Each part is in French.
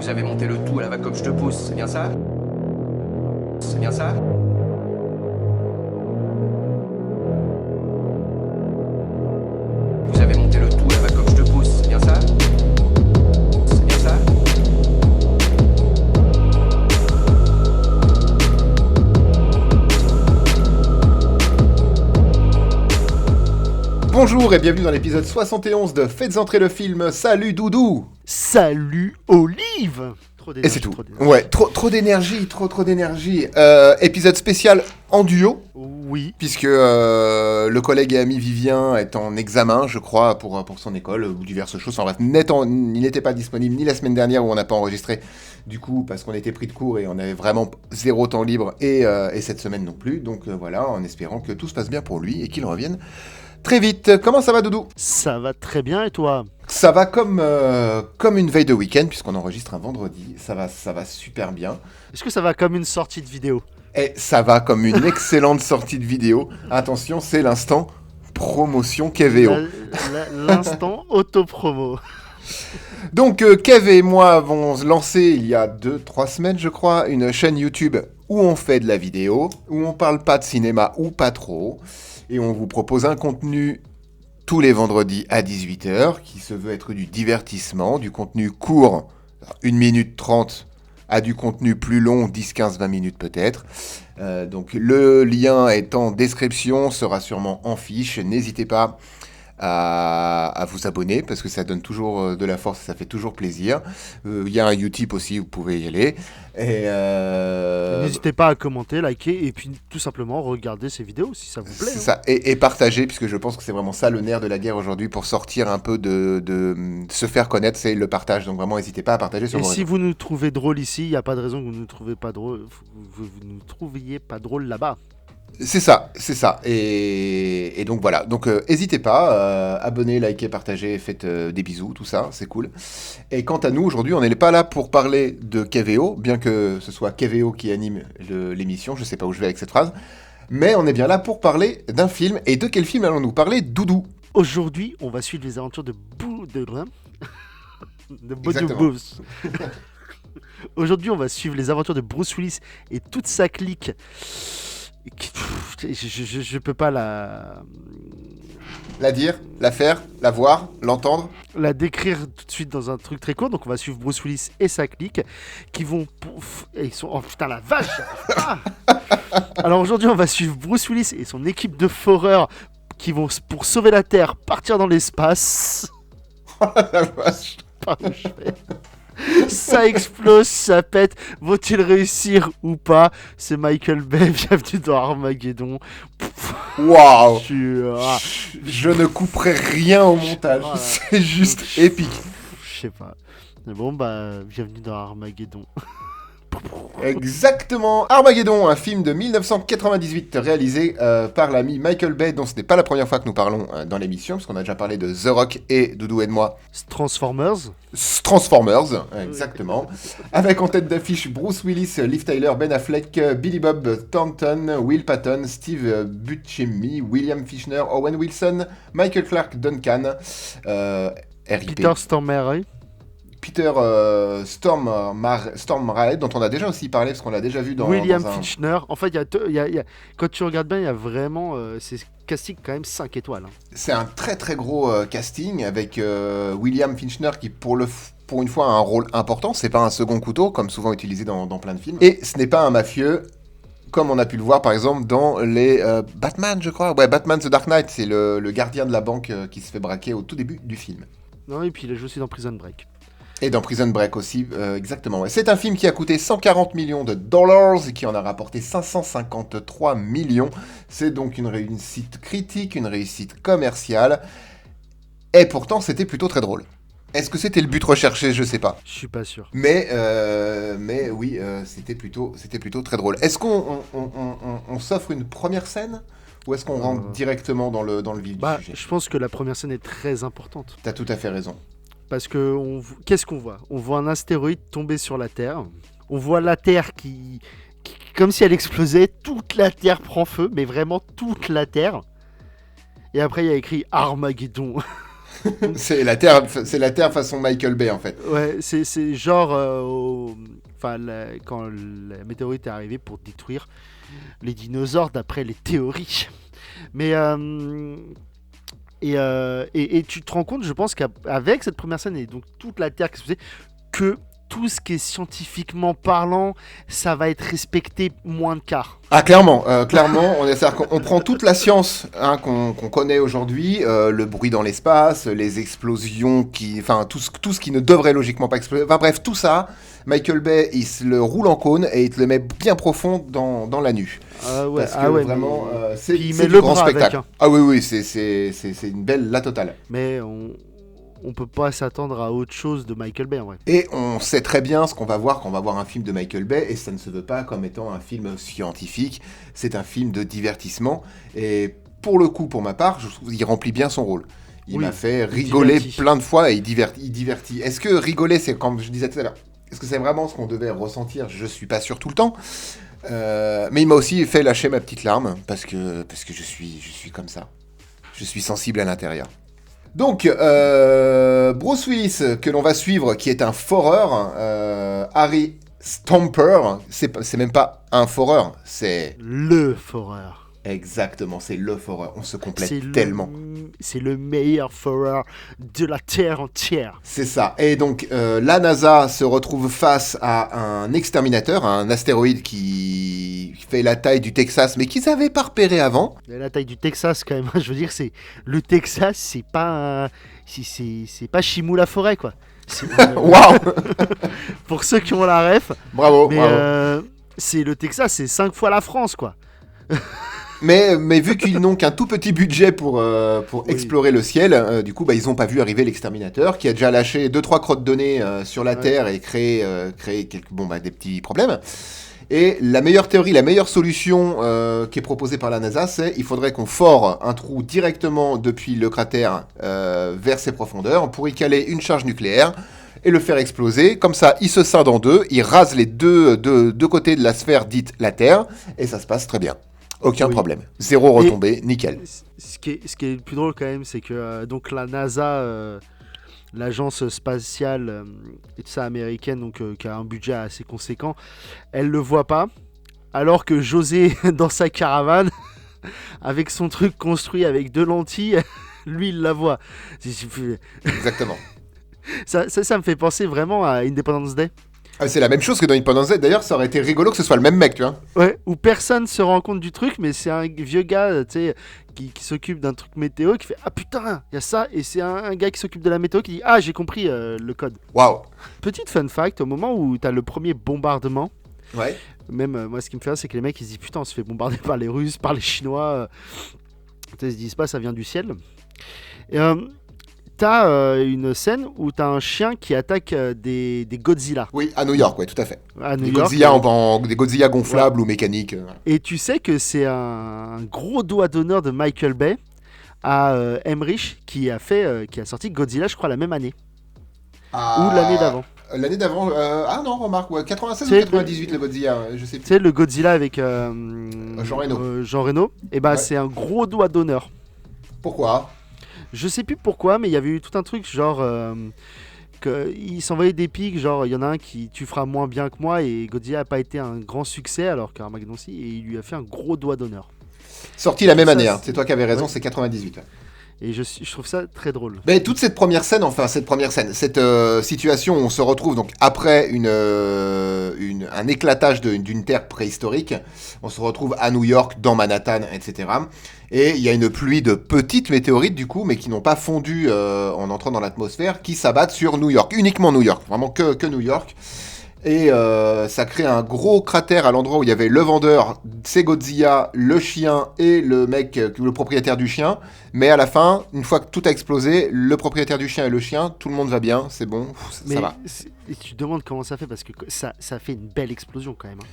Vous avez monté le tout à la va comme je te pousse, c'est bien ça? C'est bien ça? Vous avez monté le tout à la va comme je te pousse, c'est bien ça? C'est bien ça? Bonjour et bienvenue dans l'épisode 71 de Faites entrer le film. Salut Doudou. Salut Olive. Et c'est tout. Ouais, trop d'énergie, trop d'énergie. Épisode spécial en duo. Oui. Puisque le collègue et ami Vivien est en examen, je crois, pour son école, ou diverses choses. Enfin bref, il n'était pas disponible ni la semaine dernière où on n'a pas enregistré, du coup, parce qu'on était pris de court et on avait vraiment zéro temps libre, et cette semaine non plus. Donc voilà, en espérant que tout se passe bien pour lui et qu'il revienne très vite. Comment ça va, Doudou ? Ça va très bien, et toi ? Ça va comme une veille de week-end, puisqu'on enregistre un vendredi. Ça va super bien. Est-ce que ça va comme une sortie de vidéo ? Et ça va comme une excellente sortie de vidéo. Attention, c'est l'instant promotion Kev&O. L'instant auto-promo. Donc, Kev et moi avons lancé, il y a 2-3 semaines, je crois, une chaîne YouTube où on fait de la vidéo, où on parle pas de cinéma ou pas trop, et on vous propose un contenu tous les vendredis à 18h, qui se veut être du divertissement, du contenu court, 1 minute 30, à du contenu plus long, 10, 15, 20 minutes peut-être. Donc le lien est en description, sera sûrement en fiche. N'hésitez pas à vous abonner, parce que ça donne toujours de la force, ça fait toujours plaisir. Il y a un Utip aussi, vous pouvez y aller. Et n'hésitez pas à commenter, liker, et puis tout simplement regarder ces vidéos si ça vous plaît. C'est ça, et partager, puisque je pense que c'est vraiment ça le nerf de la guerre aujourd'hui, pour sortir un peu de se faire connaître, c'est le partage. Donc vraiment, n'hésitez pas à partager sur vos réseaux. Et si vous nous trouvez drôle ici, il n'y a pas de raison que vous ne trouviez pas drôle, vous nous trouviez pas drôle là-bas. C'est ça. Et donc voilà. Donc n'hésitez pas, abonnez, likez, partagez, faites des bisous, tout ça, c'est cool. Et quant à nous, aujourd'hui, on n'est pas là pour parler de Kev&O, bien que ce soit Kev&O qui anime l'émission, je sais pas où je vais avec cette phrase, mais on est bien là pour parler d'un film. Et de quel film allons-nous parler, Doudou ? Aujourd'hui, on va suivre les aventures de Bruce. Aujourd'hui, on va suivre les aventures de Bruce Willis et toute sa clique. Je peux pas la dire, la faire, la voir, l'entendre. La décrire tout de suite dans un truc très court. Donc on va suivre Bruce Willis et sa clique qui vont et ils sont oh putain la vache. Alors aujourd'hui on va suivre Bruce Willis et son équipe de foreurs qui vont pour sauver la Terre partir dans l'espace. Oh la vache. Ça explose, ça pète. Vont-ils réussir ou pas ? C'est Michael Bay, bienvenue dans Armageddon. Waouh ! Je ne couperai rien au montage, c'est juste épique. Je sais pas. Mais bon, bienvenue dans Armageddon. Exactement, Armageddon, un film de 1998 réalisé par l'ami Michael Bay, dont ce n'est pas la première fois que nous parlons dans l'émission, parce qu'on a déjà parlé de The Rock et Doudou et de moi. Transformers, exactement. Avec en tête d'affiche Bruce Willis, Liv Tyler, Ben Affleck, Billy Bob Thornton, Will Patton, Steve Buscemi, William Fichtner, Owen Wilson, Michael Clarke Duncan, R.I.P. Peter Stormare. Peter Stormare, dont on a déjà aussi parlé, parce qu'on l'a déjà vu dans... William Fichtner. En fait, quand tu regardes bien, il y a vraiment... c'est casting quand même 5 étoiles. Hein. C'est un très très gros casting, avec William Fichtner qui, pour une fois, a un rôle important. C'est pas un second couteau, comme souvent utilisé dans plein de films. Et ce n'est pas un mafieux, comme on a pu le voir, par exemple, dans les Batman, je crois. Ouais, Batman The Dark Knight, c'est le gardien de la banque qui se fait braquer au tout début du film. Non, et puis il a joué aussi dans Prison Break. Et dans Prison Break aussi, exactement. Ouais. C'est un film qui a coûté 140 millions de dollars et qui en a rapporté 553 millions. C'est donc une réussite critique, une réussite commerciale. Et pourtant, c'était plutôt très drôle. Est-ce que c'était le but recherché ? Je sais pas. Je suis pas sûr. Mais oui, c'était plutôt très drôle. Est-ce qu'on s'offre une première scène ? Ou est-ce qu'on rentre directement dans le vif du sujet ? Je pense que la première scène est très importante. T'as tout à fait raison. Parce que qu'est-ce qu'on voit ? On voit un astéroïde tomber sur la Terre. On voit la Terre qui comme si elle explosait. Toute la Terre prend feu, mais vraiment toute la Terre. Et après, il y a écrit Armageddon. C'est la Terre façon Michael Bay en fait. Ouais, c'est genre enfin, quand la météorite est arrivée pour détruire les dinosaures d'après les théories. Mais et tu te rends compte, je pense qu'avec cette première scène et donc toute la Terre qui se faisait, que tout ce qui est scientifiquement parlant, ça va être respecté moins de quart. Ah clairement, c'est-à-dire qu'on prend toute la science qu'on connaît aujourd'hui, le bruit dans l'espace, les explosions enfin tout ce qui ne devrait logiquement pas exploser, enfin bref tout ça, Michael Bay il se le roule en cône et il te le met bien profond dans la nuque. Ouais, Parce que vraiment c'est il c'est met du le grand bras avec, spectacle. hein. Ah oui c'est une belle la totale. Mais on peut pas s'attendre à autre chose de Michael Bay en vrai. Et on sait très bien ce qu'on va voir quand on va voir un film de Michael Bay, et ça ne se veut pas comme étant un film scientifique, c'est un film de divertissement, et pour le coup, pour ma part, je trouve qu'il remplit bien son rôle. Il m'a fait rigoler plein de fois, et il divertit. Est-ce que rigoler, c'est comme je disais tout à l'heure, est-ce que c'est vraiment ce qu'on devait ressentir? Je suis pas sûr tout le temps. Mais il m'a aussi fait lâcher ma petite larme, parce que je suis comme ça. Je suis sensible à l'intérieur. Donc, Bruce Willis, que l'on va suivre, qui est un foreur, Harry Stamper, c'est même pas un foreur, c'est... Le foreur. Exactement, c'est le foreur, on se complète C'est tellement. C'est le meilleur foreur de la Terre entière. C'est ça, et donc la NASA se retrouve face à un exterminateur, un astéroïde qui fait la taille du Texas, mais qu'ils n'avaient pas repéré avant. La taille du Texas quand même, je veux dire, le Texas, c'est pas c'est pas Chimou-la-Forêt quoi. Waouh. Pour ceux qui ont la ref. Bravo, mais bravo. C'est le Texas, c'est 5 fois la France quoi. Mais vu qu'ils n'ont qu'un tout petit budget pour explorer le ciel, du coup, ils n'ont pas vu arriver l'exterminateur, qui a déjà lâché 2-3 crottes de nez sur la Terre et créé quelques, des petits problèmes. Et la meilleure théorie, la meilleure solution qui est proposée par la NASA, c'est il faudrait qu'on fore un trou directement depuis le cratère vers ses profondeurs pour y caler une charge nucléaire et le faire exploser. Comme ça, il se scinde en deux, il rase les deux côtés de la sphère dite la Terre, et ça se passe très bien. Aucun problème. Zéro retombée, nickel. Ce qui est le plus drôle quand même, c'est que donc la NASA, l'agence spatiale et tout ça américaine, donc qui a un budget assez conséquent, elle le voit pas, alors que José dans sa caravane, avec son truc construit avec 2 lentilles, lui il la voit. Exactement. Ça me fait penser vraiment à Independence Day. Ah, c'est la même chose que dans Independence Day. D'ailleurs, ça aurait été rigolo que ce soit le même mec, tu vois. Ouais, où personne se rend compte du truc, mais c'est un vieux gars, tu sais, qui s'occupe d'un truc météo, qui fait « Ah putain, il y a ça !» Et c'est un gars qui s'occupe de la météo qui dit « Ah, j'ai compris le code. » Waouh. Petite fun fact, au moment où t'as le premier bombardement, ouais. Même moi, ce qui me fait rire, c'est que les mecs, ils se disent « Putain, on se fait bombarder par les Russes, par les Chinois. » Ils se disent pas « Ça vient du ciel. » Et t'as une scène où t'as un chien qui attaque des Godzilla. Oui, à New York, ouais, tout à fait. À New des York, Godzilla des Godzilla gonflables ou mécaniques. Et tu sais que c'est un gros doigt d'honneur de Michael Bay à Emmerich qui a sorti Godzilla, je crois, la même année. Ou l'année d'avant. L'année d'avant, ah non, remarque, ouais, 96 ou 98 le Godzilla, je sais plus. Tu sais, le Godzilla avec Jean Reno. Jean Reno, et bah c'est un gros doigt d'honneur. Pourquoi ? Je sais plus pourquoi, mais il y avait eu tout un truc genre il s'envoyait des pics, genre il y en a un qui tu feras moins bien que moi, et Godzilla n'a pas été un grand succès alors qu'Armageddon si, et il lui a fait un gros doigt d'honneur. Sorti la même année, hein. C'est toi qui avais raison, ouais. C'est 98. Et je trouve ça très drôle. Mais toute cette première scène, cette situation où on se retrouve donc après un éclatage d'une terre préhistorique, on se retrouve à New York, dans Manhattan, etc. Et il y a une pluie de petites météorites du coup, mais qui n'ont pas fondu en entrant dans l'atmosphère, qui s'abattent sur New York, uniquement New York, vraiment que New York. Et ça crée un gros cratère à l'endroit où il y avait le vendeur, c'est Godzilla, le chien et le mec, le propriétaire du chien. Mais à la fin, une fois que tout a explosé, le propriétaire du chien et le chien, tout le monde va bien, c'est bon, ça va. Et tu te demandes comment ça fait, parce que ça fait une belle explosion quand même. Hein.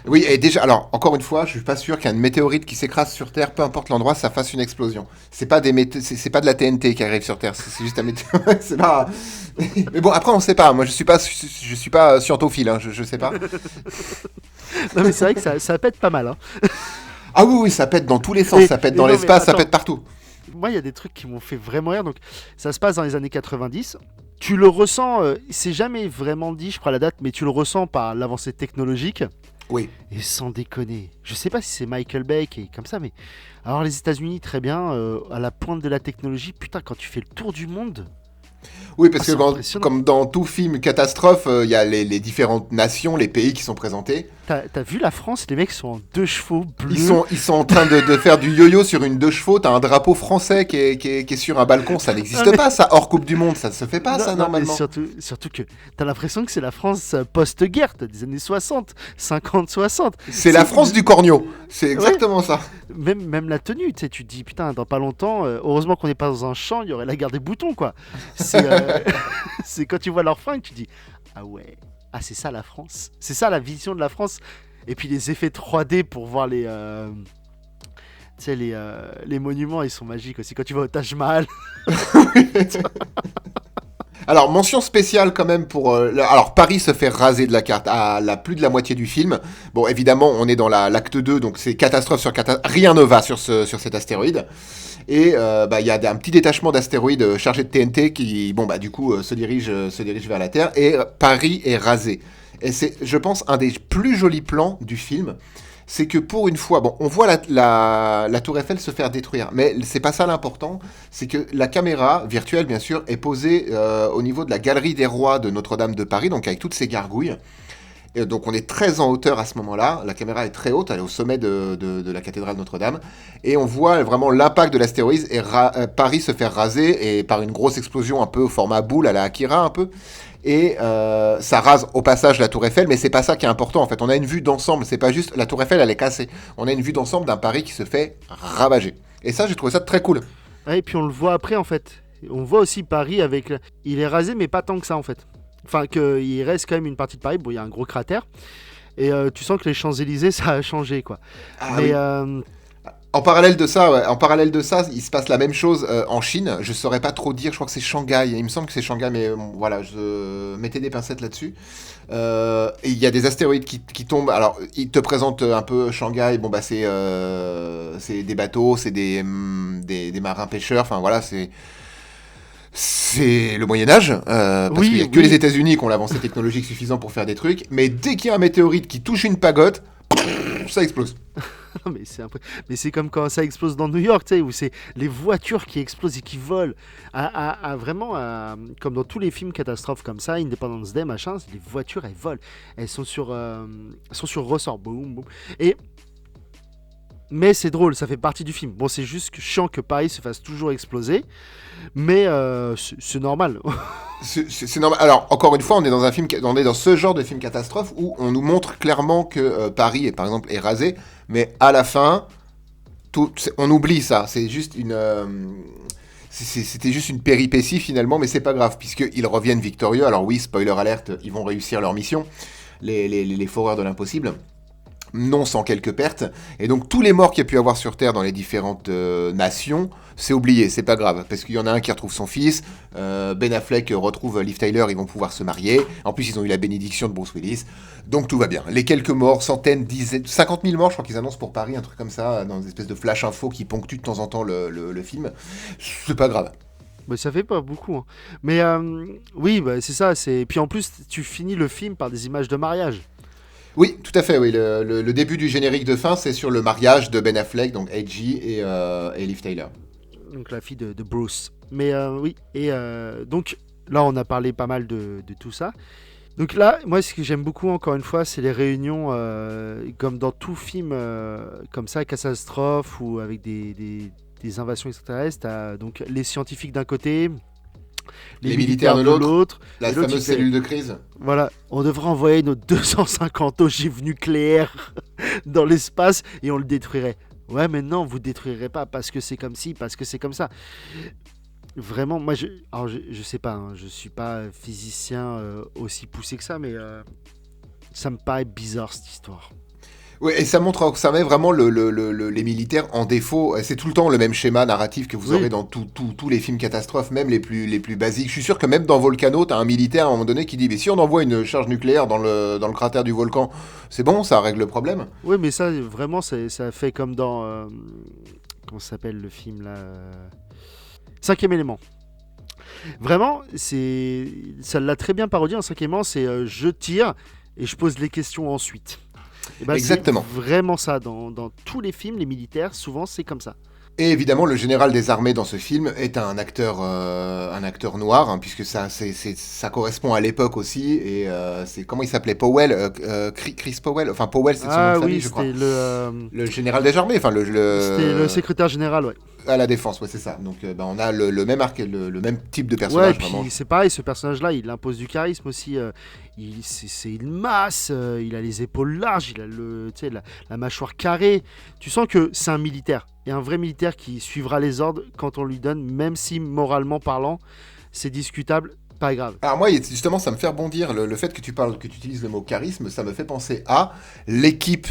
Oui, et déjà, alors, encore une fois, je suis pas sûr qu'un météorite qui s'écrase sur Terre, peu importe l'endroit, ça fasse une explosion. C'est pas c'est pas de la TNT qui arrive sur Terre, c'est juste un météorite. C'est pas... Mais bon, après, on sait pas. Moi, je suis pas scientophile, hein, je sais pas. Non, mais c'est vrai que ça pète pas mal. Hein. Ah oui, ça pète dans tous les sens, ça pète dans l'espace, ça pète partout. moi, il y a des trucs qui m'ont fait vraiment rire. Donc, ça se passe dans les années 90. Tu le ressens, c'est jamais vraiment dit, je crois, la date, mais tu le ressens par l'avancée technologique. Oui. Et sans déconner, je sais pas si c'est Michael Bay qui est comme ça, mais alors les États-Unis, très bien, à la pointe de la technologie, putain, quand tu fais le tour du monde. Oui, parce que c'est impressionnant. comme dans tout film catastrophe, il y a les différentes nations, les pays qui sont présentés. T'as vu la France, les mecs sont en 2 chevaux bleus. Ils sont en train de faire du yo-yo sur une 2 chevaux. T'as un drapeau français qui est sur un balcon. Ça n'existe pas, ça, hors Coupe du Monde. Ça se fait pas, Non, ça, non, normalement. mais surtout que t'as l'impression que c'est la France post-guerre, des années 60, 50, 60. C'est la France du corneau. C'est exactement ça. Même la tenue, tu sais, tu te dis, putain, dans pas longtemps, heureusement qu'on n'est pas dans un champ, il y aurait la guerre des boutons, quoi. C'est quand tu vois leur fringue, tu dis, ah ouais, ah c'est ça la France. C'est ça la vision de la France. Et puis les effets 3D pour voir les... tu sais, les monuments, ils sont magiques aussi. Quand tu vas au Taj Mahal. Alors, mention spéciale quand même pour... alors, Paris se fait raser de la carte à plus de la moitié du film. Bon, évidemment, on est dans l'acte 2, donc c'est catastrophe sur catastrophe. Rien ne va sur cet astéroïde. Et il y a un petit détachement d'astéroïdes chargé de TNT qui, du coup, se dirige vers la Terre. Et Paris est rasé. Et c'est, je pense, un des plus jolis plans du film. C'est que pour une fois, on voit la Tour Eiffel se faire détruire, mais c'est pas ça l'important, c'est que la caméra, virtuelle bien sûr, est posée au niveau de la galerie des rois de Notre-Dame de Paris, donc avec toutes ces gargouilles. Et donc on est très en hauteur à ce moment-là, la caméra est très haute, elle est au sommet de la cathédrale Notre-Dame, et on voit vraiment l'impact de l'astéroïde et Paris se faire raser, et par une grosse explosion un peu au format boule, à la Akira un peu. Et ça rase au passage la Tour Eiffel, mais c'est pas ça qui est important en fait. On a une vue d'ensemble, c'est pas juste la Tour Eiffel, elle est cassée. On a une vue d'ensemble d'un Paris qui se fait ravager. Et ça, j'ai trouvé ça très cool. Ouais, et puis on le voit après en fait. On voit aussi Paris avec. Il est rasé, mais pas tant que ça en fait. Enfin, qu'il reste quand même une partie de Paris. Bon, il y a un gros cratère. Et tu sens que les Champs-Élysées, ça a changé quoi. Ah, mais. Oui. En parallèle de ça, il se passe la même chose en Chine. Je saurais pas trop dire, je crois que c'est Shanghai. Il me semble que c'est Shanghai, mais voilà, je mettais des pincettes là-dessus. Et il y a des astéroïdes qui tombent. Alors, ils te présentent un peu Shanghai. C'est des bateaux, c'est des marins pêcheurs. Enfin voilà, c'est le Moyen-Âge, parce qu'il n'y a que les États-Unis qui ont l'avancée technologique suffisante pour faire des trucs. Mais dès qu'il y a un météorite qui touche une pagode, ça explose. Mais c'est comme quand ça explose dans New York, tu sais, où c'est les voitures qui explosent et qui volent. Vraiment, comme dans tous les films catastrophes comme ça, Independence Day, machin, les voitures, elles volent. Elles sont sur ressort. Boum, boum. Mais c'est drôle, ça fait partie du film. Bon, c'est juste chiant que Paris se fasse toujours exploser, mais c'est normal. C'est normal. Alors, encore une fois, on est dans ce genre de film catastrophe où on nous montre clairement que Paris, par exemple, est rasé, mais à la fin, on oublie ça. C'est juste c'était juste une péripétie finalement, mais c'est pas grave, puisqu'ils reviennent victorieux. Alors oui, spoiler alerte, ils vont réussir leur mission, les foreurs de l'impossible. Non sans quelques pertes. Et donc tous les morts qu'il y a pu avoir sur Terre dans les différentes nations, c'est oublié, c'est pas grave. Parce qu'il y en a un qui retrouve son fils, Ben Affleck retrouve Liv Tyler, ils vont pouvoir se marier. En plus, ils ont eu la bénédiction de Bruce Willis. Donc tout va bien. Les quelques morts, centaines, dizaines, 50 000 morts, je crois qu'ils annoncent pour Paris, un truc comme ça, dans une espèce de flash info qui ponctue de temps en temps le film. C'est pas grave. Mais ça fait pas beaucoup. Hein. Mais oui, c'est ça. Puis en plus, tu finis le film par des images de mariage. Oui, tout à fait, oui. Le début du générique de fin, c'est sur le mariage de Ben Affleck, donc AG et Liv Tyler. Donc la fille de Bruce. Mais oui, et donc là on a parlé pas mal de tout ça. Donc là, moi ce que j'aime beaucoup encore une fois, c'est les réunions comme dans tout film comme ça, catastrophe ou avec des invasions extraterrestres. T'as donc les scientifiques d'un côté, les militaires de l'autre. La fameuse cellule de crise. Voilà, on devrait envoyer nos 250 ogives nucléaires dans l'espace et on le détruirait. Ouais, mais non, vous détruirez pas parce que c'est comme ci, parce que c'est comme ça. Vraiment, moi, je sais pas, hein, je suis pas physicien aussi poussé que ça, mais ça me paraît bizarre cette histoire. Oui, et ça met vraiment les militaires en défaut. C'est tout le temps le même schéma narratif que vous aurez dans tous les films catastrophes, même les plus basiques. Je suis sûr que même dans Volcano, t'as un militaire à un moment donné qui dit mais si on envoie une charge nucléaire dans le cratère du volcan, c'est bon, ça règle le problème. Oui, mais ça, vraiment, ça fait comme dans... comment ça s'appelle le film là Cinquième élément. Vraiment, ça l'a très bien parodié en cinquième élément, c'est je tire et je pose les questions ensuite. Et bah, Exactement. C'est vraiment ça. Dans tous les films, les militaires, souvent, c'est comme ça. Et évidemment, le général des armées dans ce film est un acteur noir, hein, puisque ça correspond à l'époque aussi. Et c'est comment il s'appelait, Powell, Chris Powell. Enfin, Powell, c'est son nom de famille, je crois. Le général des armées. Enfin, c'était le secrétaire général, ouais. À la défense, ouais, c'est ça. Donc, on a le même arc, le même type de personnage. Ouais, et vraiment. puis c'est pareil, ce personnage-là, il impose du charisme aussi. C'est une masse, il a les épaules larges, il a la mâchoire carrée. Tu sens que c'est un militaire. Et un vrai militaire qui suivra les ordres quand on lui donne, même si moralement parlant, c'est discutable, pas grave. Alors moi, justement, ça me fait rebondir. Le fait que tu utilises le mot charisme, ça me fait penser à l'équipe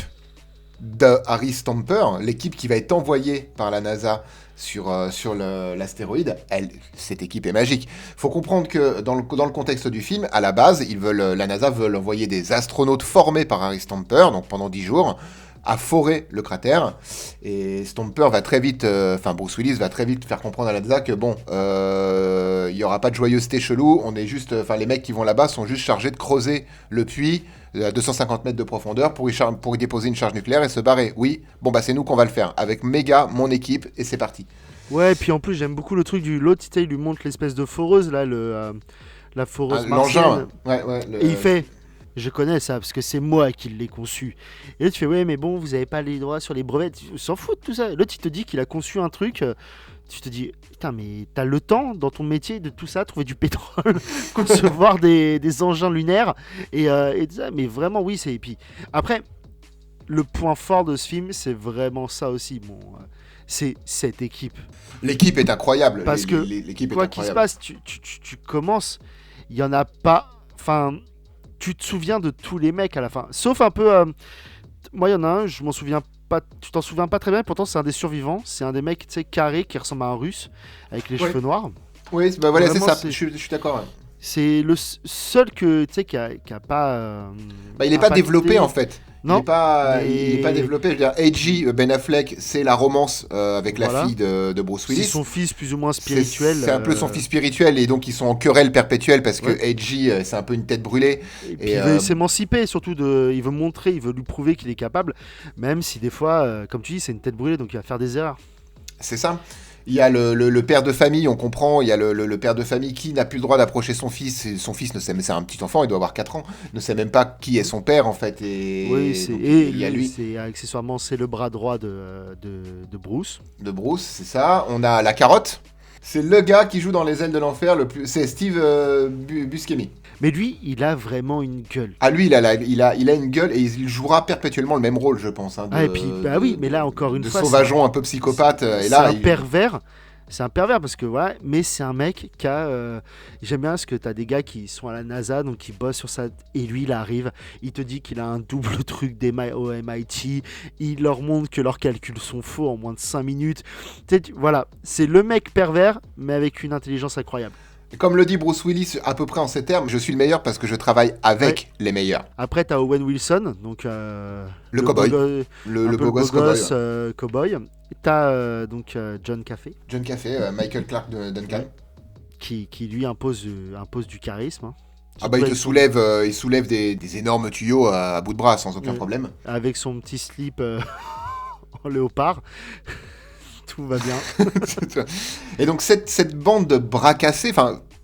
de Harry Stamper, l'équipe qui va être envoyée par la NASA sur l'astéroïde. Cette équipe est magique. Faut comprendre que dans le contexte du film, à la base, la NASA veut envoyer des astronautes formés par Harry Stamper, donc pendant 10 jours, à forer le cratère. Et Stamper va très vite, Bruce Willis va très vite faire comprendre à la NASA que bon, il y aura pas de joyeuseté chelou. On est juste, les mecs qui vont là-bas sont juste chargés de creuser le puits à 250 mètres de profondeur pour y déposer une charge nucléaire et se barrer. Oui, bon c'est nous qu'on va le faire avec Méga, mon équipe, et c'est parti. Ouais, et puis en plus j'aime beaucoup le truc du l'autre, il lui montre l'espèce de foreuse là, la foreuse martienne. L'engin. Ouais, Et il fait. Je connais ça parce que c'est moi qui l'ai conçu. Et là tu fais ouais mais bon vous avez pas les droits sur les brevets, tu s'en fous de tout ça. L'autre il te dit qu'il a conçu un truc, tu te dis putain mais t'as le temps dans ton métier de tout ça, trouver du pétrole, concevoir des engins lunaires et tout ça. Mais vraiment oui c'est et puis après le point fort de ce film c'est vraiment ça aussi c'est cette équipe. L'équipe est incroyable. Parce que l'équipe quoi est qu'il se incroyable. passe tu commences, il y en a pas, enfin tu te souviens de tous les mecs à la fin. Sauf un peu... moi, il y en a un, je m'en souviens pas... Tu t'en souviens pas très bien, pourtant c'est un des survivants. C'est un des mecs, tu sais, carré, qui ressemble à un russe, avec les cheveux noirs. Oui, voilà, Vraiment, c'est ça. Je suis d'accord. Ouais. C'est le seul que, tu sais, qui a pas... il n'est pas développé, en fait. Non, il n'est pas développé. Je veux dire, A.G. Ben Affleck, c'est la romance avec la fille de Bruce Willis. C'est son fils plus ou moins spirituel. C'est un peu son fils spirituel et donc ils sont en querelle perpétuelle parce que A.G. C'est un peu une tête brûlée. Et puis il veut s'émanciper surtout, il veut montrer, il veut lui prouver qu'il est capable, même si des fois, comme tu dis, c'est une tête brûlée donc il va faire des erreurs. C'est ça. Il y a le père de famille, on comprend, il y a le père de famille qui n'a plus le droit d'approcher son fils, et son fils ne sait, mais c'est un petit enfant, il doit avoir 4 ans, ne sait même pas qui est son père en fait, il y a lui. Accessoirement c'est le bras droit de Bruce. De Bruce, c'est ça. On a la carotte, c'est le gars qui joue dans Les Ailes de l'Enfer, c'est Steve Buscemi. Mais lui, il a vraiment une gueule. Ah lui, il a une gueule et il jouera perpétuellement le même rôle, je pense. Hein, et puis, oui, mais là encore une fois, sauvageon un peu psychopathe. C'est un pervers. C'est un pervers parce que voilà, mais c'est un mec qui a. J'aime bien parce que t'as des gars qui sont à la NASA, donc qui bossent sur ça, et lui il arrive, il te dit qu'il a un double truc au MIT, il leur montre que leurs calculs sont faux en moins de 5 minutes. Voilà, c'est le mec pervers, mais avec une intelligence incroyable. Comme le dit Bruce Willis à peu près en ces termes, je suis le meilleur parce que je travaille avec les meilleurs. Après, t'as Owen Wilson, donc le cowboy, le beau gosse cowboy. T'as donc John Caffey. John Caffey, Michael Clark de Duncan. Qui lui impose du charisme. Hein. Il soulève des énormes tuyaux à bout de bras sans aucun problème. Avec son petit slip en léopard. Tout va bien. Et donc cette bande de bras cassés,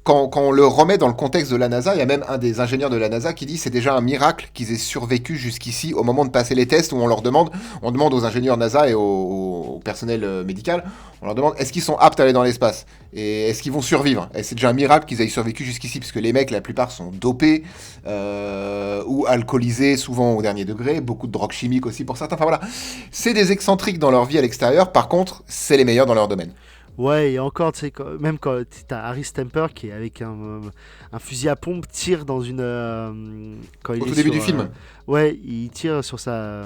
quand on le remet dans le contexte de la NASA, il y a même un des ingénieurs de la NASA qui dit c'est déjà un miracle qu'ils aient survécu jusqu'ici au moment de passer les tests où on demande aux ingénieurs NASA et au personnel médical, on leur demande est-ce qu'ils sont aptes à aller dans l'espace et est-ce qu'ils vont survivre. Et c'est déjà un miracle qu'ils aient survécu jusqu'ici parce que les mecs, la plupart sont dopés ou alcoolisés, souvent au dernier degré, beaucoup de drogues chimiques aussi pour certains. Enfin voilà, c'est des excentriques dans leur vie à l'extérieur. Par contre, c'est les meilleurs dans leur domaine. Ouais, et encore, tu sais, même quand t'as Harry Stamper qui est avec un fusil à pompe, tire dans une... quand il au est tout début du film. Ouais, il tire sur sa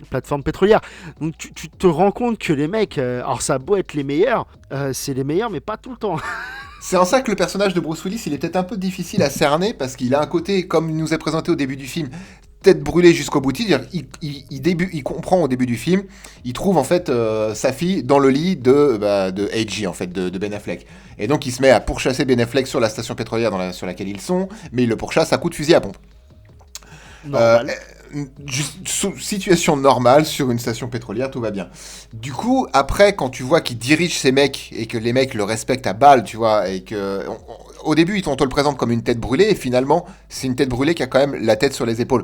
plateforme pétrolière. Donc tu te rends compte que les mecs, alors ça a beau être les meilleurs, c'est les meilleurs, mais pas tout le temps. C'est en ça que le personnage de Bruce Willis, il est peut-être un peu difficile à cerner, parce qu'il a un côté, comme il nous est présenté au début du film, tête brûlée jusqu'au bout. C'est-à-dire, il comprend au début du film, il trouve en fait sa fille dans le lit de AG, en fait, de Ben Affleck. Et donc il se met à pourchasser Ben Affleck sur la station pétrolière sur laquelle ils sont, mais il le pourchasse à coups de fusil à pompe. Normal. Situation normale sur une station pétrolière, tout va bien. Du coup, après, quand tu vois qu'il dirige ces mecs et que les mecs le respectent à balle, tu vois, et que au début, on te le présente comme une tête brûlée, et finalement, c'est une tête brûlée qui a quand même la tête sur les épaules.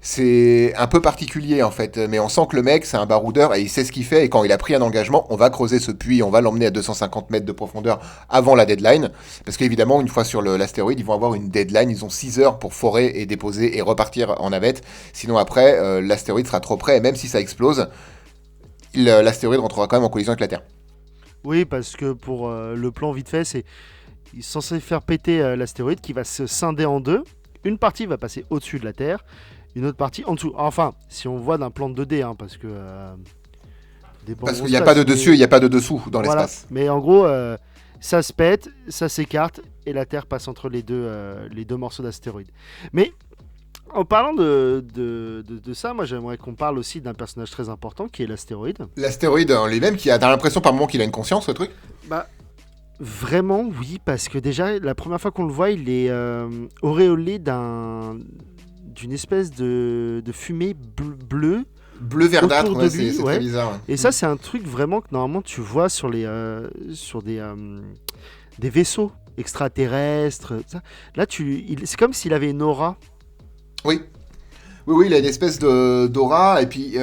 C'est un peu particulier en fait, mais on sent que le mec c'est un baroudeur et il sait ce qu'il fait, et quand il a pris un engagement, on va creuser ce puits, on va l'emmener à 250 mètres de profondeur avant la deadline, parce qu'évidemment une fois sur l'astéroïde ils vont avoir une deadline, ils ont 6 heures pour forer et déposer et repartir en navette, sinon après l'astéroïde sera trop près et même si ça explose, l'astéroïde rentrera quand même en collision avec la Terre. Oui, parce que pour le plan vite fait, il est censé faire péter l'astéroïde qui va se scinder en deux. Une partie va passer au-dessus de la Terre, une autre partie en dessous. Enfin, si on voit d'un plan de 2D, hein, parce que... Parce qu'il n'y a pas de dessus et il n'y a pas de dessous dans voilà. l'espace. Mais en gros, ça se pète, ça s'écarte, et la Terre passe entre les deux morceaux d'astéroïdes. Mais en parlant de ça, moi j'aimerais qu'on parle aussi d'un personnage très important qui est l'astéroïde. L'astéroïde en lui-même, t'as l'impression par moment qu'il a une conscience, ce truc ? Bah, vraiment, oui, parce que déjà, la première fois qu'on le voit, il est auréolé d'une espèce de fumée bleue. Bleu verdâtre, autour de c'est lui, très ouais. bizarre. Ouais. Et ça, c'est un truc vraiment que normalement tu vois sur des vaisseaux extraterrestres. Ça. Là, c'est comme s'il avait une aura. Oui, il a une espèce d'aura, et puis,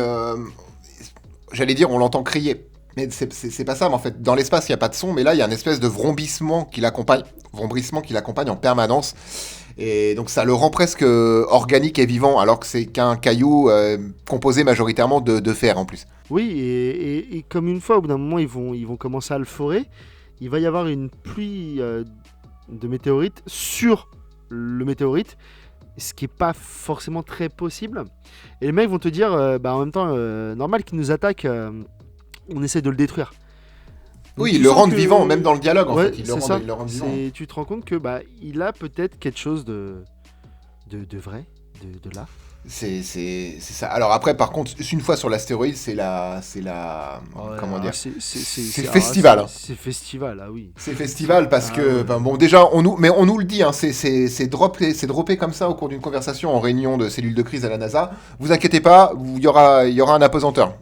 j'allais dire, on l'entend crier. Mais c'est pas ça, mais en fait, dans l'espace, il n'y a pas de son, mais là, il y a une espèce de vrombrissement qui l'accompagne en permanence. Et donc, ça le rend presque organique et vivant, alors que c'est qu'un caillou composé majoritairement de fer, en plus. Oui, et comme une fois, au bout d'un moment, ils vont commencer à le forer, il va y avoir une pluie de météorites sur le météorite, ce qui n'est pas forcément très possible. Et les mecs vont te dire, en même temps, normal qu'ils nous attaquent, on essaie de le détruire. Donc, oui, ils le rendent vivant, même dans le dialogue, en ouais, fait. Ils le rendent vivant. Tu te rends compte que il a peut-être quelque chose de vrai, de là. C'est ça. Alors après, par contre, une fois sur l'astéroïde, c'est la comment dire, c'est festival. C'est festival, ah oui. C'est festival parce que bon, déjà on nous le dit, hein, c'est droppé comme ça au cours d'une conversation en réunion de cellule de crise à la NASA. Vous inquiétez pas, il y aura un apesanteur.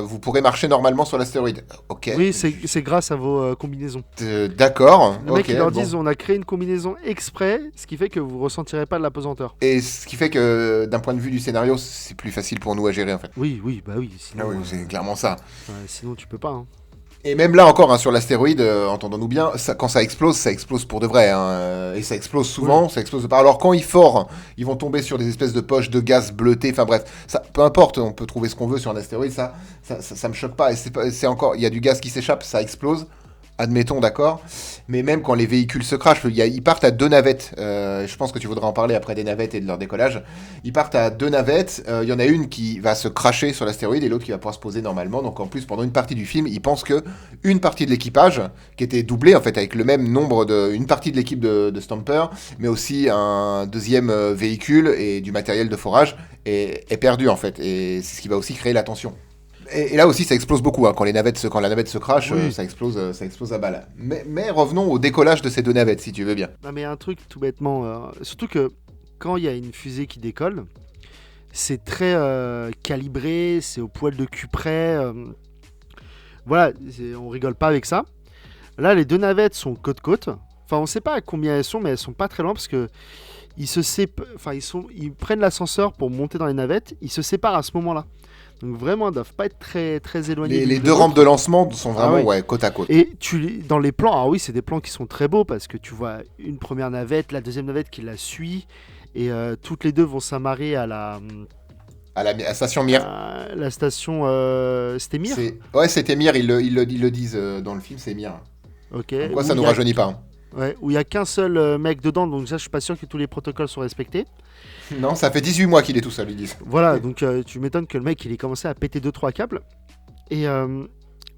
Vous pourrez marcher normalement sur l'astéroïde. Ok. Oui, c'est grâce à vos combinaisons. D'accord. Les mecs ils leur disent, on a créé une combinaison exprès, ce qui fait que vous ressentirez pas de l'apesanteur. Et ce qui fait que d'un point de vue du scénario, c'est plus facile pour nous à gérer en fait. Oui, sinon, c'est clairement ça. Sinon tu peux pas. Hein. Et même là encore, hein, sur l'astéroïde, entendons-nous bien, quand ça explose pour de vrai. Hein, et ça explose souvent, oui. Ça explose pas. Alors quand ils forent, ils vont tomber sur des espèces de poches de gaz bleuté. Enfin bref, ça, peu importe, on peut trouver ce qu'on veut sur un astéroïde, ça me choque pas. Et c'est encore, il y a du gaz qui s'échappe, ça explose. Admettons, d'accord. Mais même quand les véhicules se crachent, ils partent à 2 navettes. Je pense que tu voudrais en parler après des navettes et de leur décollage. Ils partent à 2 navettes. Il y en a une qui va se cracher sur l'astéroïde et l'autre qui va pouvoir se poser normalement. Donc en plus, pendant une partie du film, ils pensent que une partie de l'équipage, qui était doublée en fait avec le même nombre une partie de l'équipe de Stamper, mais aussi un deuxième véhicule et du matériel de forage, est perdu en fait. Et c'est ce qui va aussi créer la tension. Et là aussi, ça explose beaucoup. Hein. Quand la navette se crache, oui. ça explose à balle. Mais revenons au décollage de ces 2 navettes, si tu veux bien. Non, mais un truc tout bêtement, surtout que quand il y a une fusée qui décolle, c'est très calibré, c'est au poil de cul près. Voilà, on rigole pas avec ça. Là, les 2 navettes sont côte-côte. Enfin, on sait pas à combien elles sont, mais elles sont pas très loin parce que ils prennent l'ascenseur pour monter dans les navettes. Ils se séparent à ce moment-là. Donc vraiment, ils doivent pas être très, très éloignés. Les 2 rampes de lancement sont vraiment côte à côte. Et dans les plans, alors oui, c'est des plans qui sont très beaux parce que tu vois une première navette, la deuxième navette qui la suit, et toutes les deux vont s'amarrer à la station Mir. La station, c'était Mir. Ouais, c'était Mir. Ils le disent dans le film, c'est Mir. Ok. Donc quoi, ça nous rajeunit pas. Hein. Ouais, où il y a qu'un seul mec dedans, donc ça, je suis pas sûr que tous les protocoles sont respectés. Non, ça fait 18 mois qu'il est tout seul, ils disent. Voilà, donc tu m'étonnes que le mec il ait commencé à péter 2-3 câbles. Et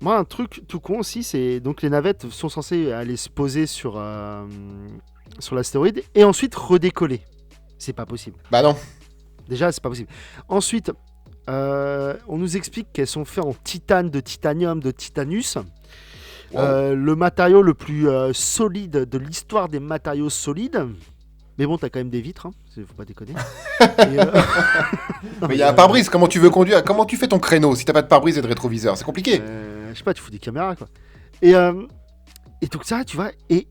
moi, un truc tout con aussi, c'est donc les navettes sont censées aller se poser sur l'astéroïde et ensuite redécoller. C'est pas possible. Bah non. Déjà, c'est pas possible. Ensuite, on nous explique qu'elles sont faites en titane, de titanium, de titanus. Wow. Le matériau le plus solide de l'histoire des matériaux solides. Mais bon, t'as quand même des vitres, hein. Faut pas déconner. Et, non, Mais il y a un pare-brise, comment tu veux conduire? Comment tu fais ton créneau si t'as pas de pare-brise et de rétroviseur? C'est compliqué. je sais pas, tu fous des caméras, quoi. Et donc ça, tu vois, et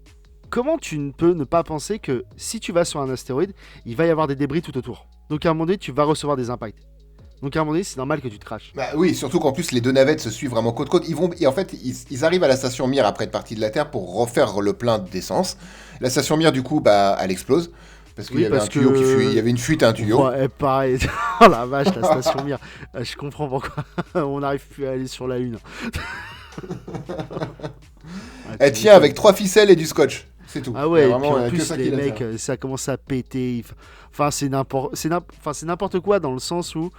comment tu ne peux ne pas penser que si tu vas sur un astéroïde, il va y avoir des débris tout autour. Donc à un moment donné, tu vas recevoir des impacts. Donc à un moment donné, c'est normal que tu te craches. Bah oui, surtout qu'en plus les deux navettes se suivent vraiment côte-côte. Et en fait, ils arrivent à la station Mir après être partis de la Terre pour refaire le plein d'essence. La station Mir, du coup, bah, elle explose. Parce qu'il y avait un tuyau qui fuit, il y avait une fuite à un tuyau. Ouais, pareil. Oh la vache, la station Mir. Je comprends pourquoi on n'arrive plus à aller sur la Lune. Elle tient avec 3 ficelles et du scotch. C'est tout. Ah ouais, Il y et a puis vraiment, en que plus ça les qu'il a à mecs, faire. ça commence à péter. Enfin, c'est n'importe quoi dans le sens où